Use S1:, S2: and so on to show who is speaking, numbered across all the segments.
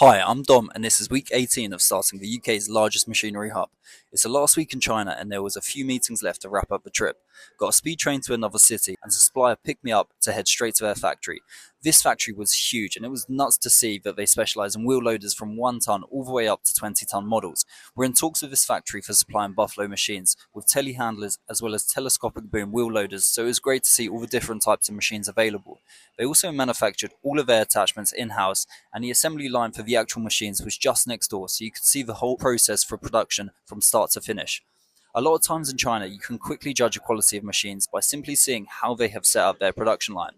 S1: Hi, I'm Dom, and this is week 18 of starting the UK's largest machinery hub. It's the last week in China, and there was a few meetings left to wrap up the trip. Got a speed train to another city, and supplier picked me up to head straight to their factory. This factory was huge, and it was nuts to see that they specialise in wheel loaders from 1 tonne all the way up to 20-tonne models. We're in talks with this factory for supplying Buffalo machines with telehandlers as well as telescopic boom wheel loaders, so it was great to see all the different types of machines available. They also manufactured all of their attachments in-house, and the assembly line for the actual machines was just next door, so you could see the whole process for production from start to finish. A lot of times in China, you can quickly judge the quality of machines by simply seeing how they have set up their production line.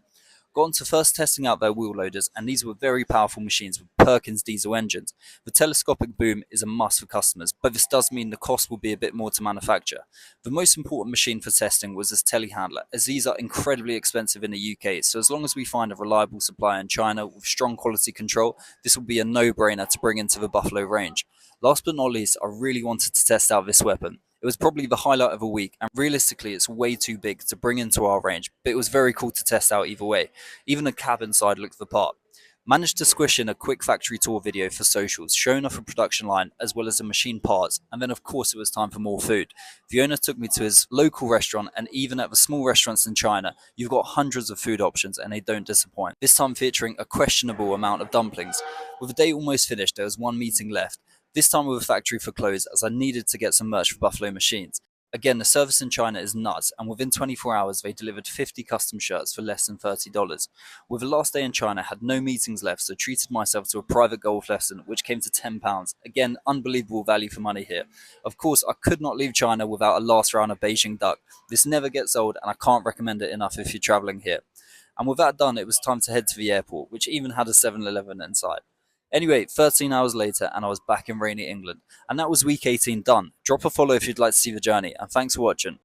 S1: Got on to first testing out their wheel loaders, and these were very powerful machines with Perkins diesel engines. The telescopic boom is a must for customers, but this does mean the cost will be a bit more to manufacture. The most important machine for testing was this telehandler, as these are incredibly expensive in the UK, so as long as we find a reliable supplier in China with strong quality control, this will be a no-brainer to bring into the Buffalo range. Last but not least, I really wanted to test out this weapon. It was probably the highlight of a week, and realistically it's way too big to bring into our range, but it was very cool to test out either way. Even the cab inside looked the part. Managed to squish in a quick factory tour video for socials, showing off a production line as well as the machine parts, and then of course it was time for more food. The owner took me to his local restaurant, and even at the small restaurants in China, you've got hundreds of food options and they don't disappoint. This time featuring a questionable amount of dumplings. With the day almost finished, there was one meeting left, this time with a factory for clothes, as I needed to get some merch for Buffalo machines. Again, the service in China is nuts, and within 24 hours they delivered 50 custom shirts for less than $30. With the last day in China, I had no meetings left, so treated myself to a private golf lesson, which came to £10. Again, unbelievable value for money here. Of course, I could not leave China without a last round of Beijing duck. This never gets old, and I can't recommend it enough if you're travelling here. And with that done, it was time to head to the airport, which even had a 7-Eleven inside. Anyway, 13 hours later, and I was back in rainy England. And that was week 18 done. Drop a follow if you'd like to see the journey, and thanks for watching.